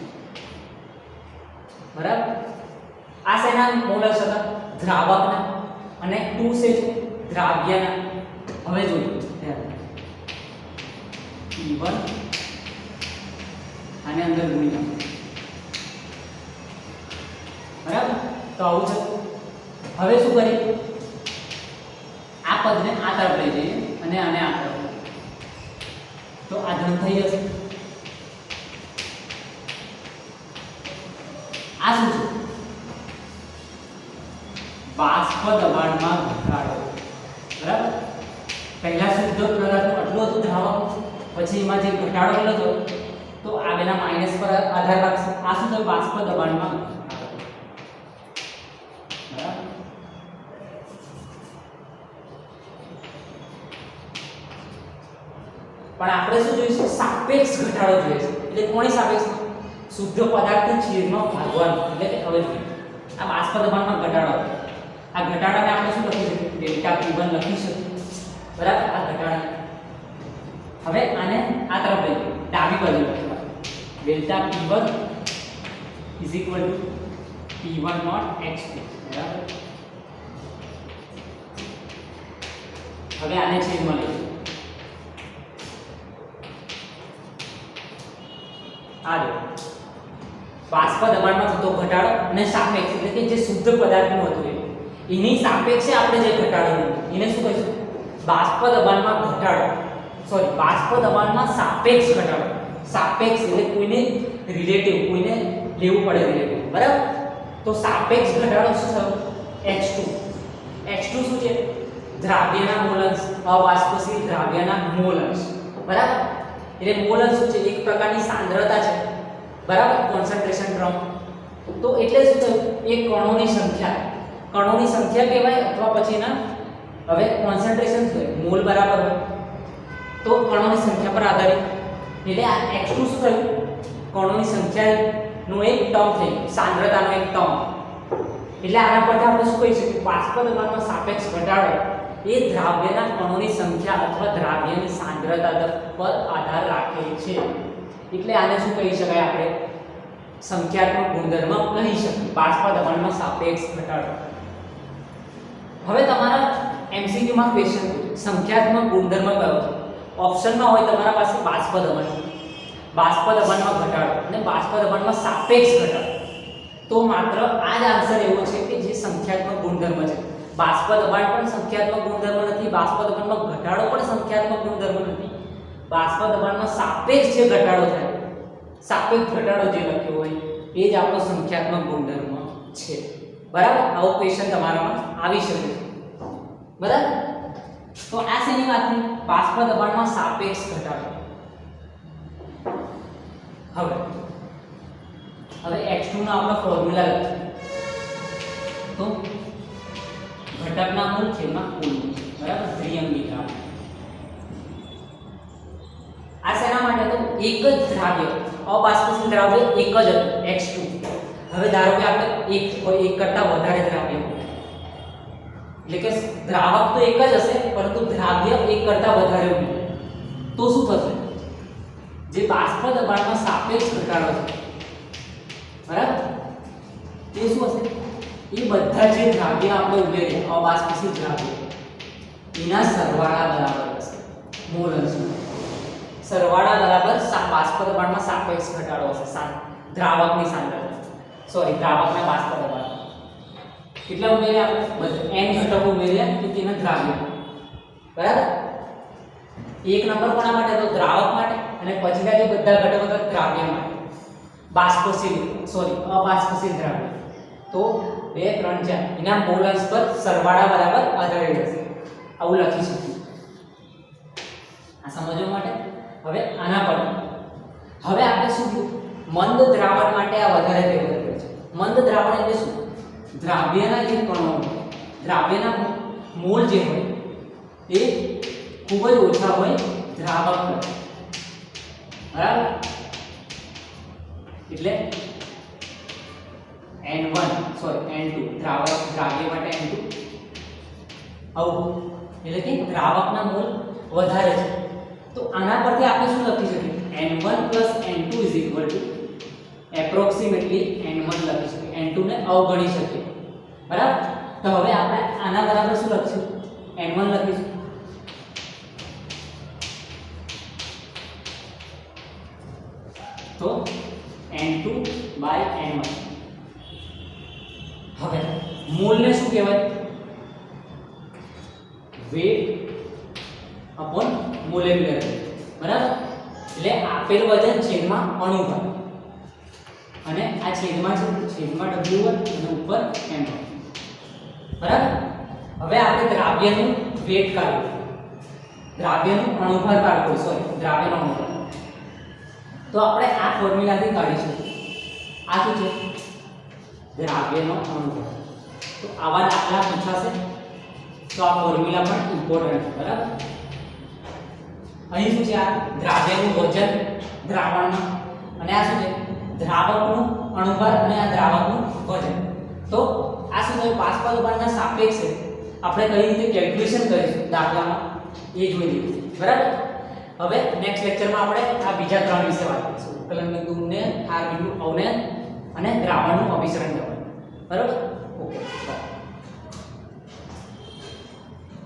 બરાબર. આ શેના મોલસ હતા? દ્રાવકના. અને 2 છે દ્રાવ્યના. હવે જોઈએ P1 આને અંદર ગુણી નાખો. બરાબર. તો આવું છે. હવે શું કરીએ? આ પદને આ તરફ લઈ જઈએ અને આને આ તરફ. તો આ ધન થઈ જશે. આ શું છે? બાષ્પ દબાણમાં ઘટાડો. બરાબર. પહેલા શુદ્ધ પદાર્થ આટલું હતું દ્રાવક, પછી એમાં જે ઘટાડો કરેલો હતો તો આ બેના માઈનસ પર આધાર રાખશે. આ શું થયું? બાષ્પ દબાણમાં પણ આપણે શું જોઈશું? સાપેક્ષ ઘટાડો જોઈએ છે. એટલે કોની સાપેક્ષમાં? શુદ્ધ પદાર્થને છેદમાં ભાગવાનો. એટલે કે હવે આ બાષ્પ દબાણમાં ઘટાડો. આ ઘટાડાને આપણે શું લખી શકીએ? ડેલ્ટા P1 લખી શકીએ. બરાબર. આ ઘટાડા હવે આને આ તરફ લઈ ડાબી બાજુ લખીએ. Delta P1 = P1 not H2 બરાબર. હવે આને છેદમાં લઈએ. આ જો બાષ્પ દબાણમાં થતો ઘટાડો અને સાપેક્ષ એટલે કે જે શુદ્ધ પદાર્થનું હતું એની સાપેક્ષે આપણે જે ઘટાડો એને શું કહીશું? બાષ્પ દબાણમાં ઘટાડો. સોરી, બાષ્પ દબાણમાં સાપેક્ષ ઘટાડો. સાપેક્ષ એટલે કોઈને રિલેટિવ, કોઈને લેવું પડે રિલેટિવ, બરાબર. તો સાપેક્ષ ઘટાડો શું થયો? H2. H2 શું છે? દ્રાવ્યના મોલ અંશ, અબાષ્પશીલ દ્રાવ્યના મોલ અંશ, બરાબર. એટલે મોલ અંશ શું છે? એક પ્રકારની સાંદ્રતા છે, બરાબર, કોન્સન્ટ્રેશન ટર્મ. તો એટલે શું થયું? એક કણોની સંખ્યા, કણોની સંખ્યા કહેવાય અથવા પછીના હવે કોન્સન્ટ્રેશન શું હોય? મોલ બરાબર હોય તો કણોની સંખ્યા પર આધારિત. એટલે આ H2 શું થયું? કણોની સંખ્યાનો એક ટર્મ થઈ ગયો, સાંદ્રતાનો એક ટર્મ. એટલે આના પરથી આપણે શું કહી શકીએ? બાષ્પ દબાણમાં સાપેક્ષ ઘટાડો એ દ્રાવ્યના કણોની સંખ્યા અથવા દ્રાવ્યની સાંદ્રતા પર આધાર રાખે છે. એટલે આને શું કહી શકાય? આપણે સંખ્યાત્મક ગુણધર્મ કહી શકીએ, બાષ્પ દબાણમાં સાપેક્ષ ઘટાડો. હવે તમારા MCQ માં ક્વેશ્ચન સંખ્યાત્મક ગુણધર્મ કયો છે? ઓપ્શનમાં હોય તમારા પાસે બાષ્પ દબાણ, બાષ્પ દબાણમાં ઘટાડો અને બાષ્પ દબાણમાં સાપેક્ષ ઘટાડો. તો માત્ર આ જ આન્સર એવો છે કે જે સંખ્યાત્મક ગુણધર્મ છે. બાષ્પ દબાણ પણ સંખ્યાત્મક ગુણધર્મ નથી, બાષ્પ દબાણમાં ઘટાડો પણ સંખ્યાત્મક ગુણધર્મ નથી. બાષ્પ દબાણમાં સાપેક્ષ જે ઘટાડો થાય, સાપેક્ષ ઘટાડો જે લખ્યો હોય એ જ આપણો સંખ્યાત્મક ગુણધર્મ છે, બરાબર. આવો ક્વેશ્ચન તમારામાં આવી શકે છે, બરાબર. તો આ શેની વાત થઈ? બાષ્પ દબાણમાં સાપેક્ષ ઘટાડો. હવે H2 નો આપણો ફોર્મ્યુલા લખીએ તો ઘટકના મોલ છેદમાં કુલ, બરાબર, દ્વિઅંગી દ્રાવ્ય. આ શેના માટે? તો એક જ દ્રાવ્ય, અબાષ્પશીલ દ્રાવ્ય એક જ હતું H2. હવે ધારો કે આપણે એક કરતા વધારે દ્રાવ્ય, એટલે કે દ્રાવક તો એક જ હશે પરંતુ દ્રાવ્ય એક કરતા વધારે હોય તો શું થશે? જે બાષ્પ દબાણમાં સાપેક્ષ ઘટાડો છે, બરાબર, તે શું હશે? એ બધા જે દ્રાવ્ય આપણે ઉમેરીએ અબાષ્પશીલ દ્રાવ્ય એના સરવાળા બરાબર હશે મોલ અંશનો. સરવાળા બરાબર બાષ્પ દબાણમાં સાપેક્ષ ઘટાડો હશે દ્રાવકની સાંદ્રતા, સોરી, દ્રાવકના બાષ્પ દબાણ. કેટલા ઉમેર્યા આપણે? n ઘટકો ઉમેર્યા તો તેના દ્રાવ્ય, બરાબર. એક નંબર કોના માટે? તો દ્રાવક માટે, અને પછીના જે બધા ઘટકો હતા દ્રાવ્ય માટે. બાષ્પશીલ, સોરી, અબાષ્પશીલ દ્રાવ્ય. તો 2 3 4 એના મોલ અંશ પર સરવાળા બરાબર આધારિત હશે. આવું લખી શકીએ આ સમજવા માટે. હવે આના પર હવે આપણે શું કીધું? મંદ દ્રાવણ માટે આ વધારે ફેવર છે. મંદ દ્રાવણ એટલે શું? દ્રાવ્યના જે કણો, દ્રાવ્યના મોલ જે હોય એ ખૂબ જ ઓછા હોય દ્રાવક કરતા, બરાબર. એટલે N1 સોરી N2 દ્રાવ્ય માટે N2 આવું, એટલે કે દ્રાવકના મોલ વધારે છે. તો આના પરથી આપણે શું લખી શકીએ? N1 N2 એપ્રોક્સિમેટલી N1 લખી શકીએ, N2 ને અવગણી શકીએ, બરાબર. તો હવે આપણે આના બરાબર શું લખીશું? N1 લખીશું. તો N2/N1. હવે મોલને શું કહેવાય? વેટ અપોન મોલેક્યુલર વેટ, બરાબર. એટલે આપેલ વજન છેદમાં અણુભાર, અને આ છેદમાં છે છેદમાં W1 અને ઉપર M1, બરાબર. હવે આપણે દ્રાવ્યનું વેટ કાઢવું, દ્રાવ્યનું અણુભાર કાઢવું, સોરી, દ્રાવ્યનો અણુભાર. તો આપણે આ ફોર્મ્યુલાથી કાઢી શકીએ. આ શું છે? દ્રાવ્યનો અણુભાર. તો આવા દાખલા પૂછાશે તો આ ફોર્મ્યુલા પણ ઇમ્પોર્ટન્ટ છે, બરાબર. અહીં શું છે? આ દ્રાવ્યનું વજન દ્રાવણમાં, અને આ શું છે? દ્રાવકનું અણુભાર અને આ દ્રાવકનું વજન. તો આ શું થયું? બાષ્પ દબાણના સાપેક્ષે આપણે કઈ રીતે કેલ્ક્યુલેશન કરીશું દાખલામાં એ જોઈ લીધું, બરાબર. હવે નેક્સ્ટ લેક્ચરમાં આપણે આ બીજા 3 વિશે વાત કરીશું. ઉત્કલન બિંદુ ને, ઠાર બિંદુ, અવનયન અને દ્રાવણનું અભિસરણ દબાણ. બરાબર? ઓકે.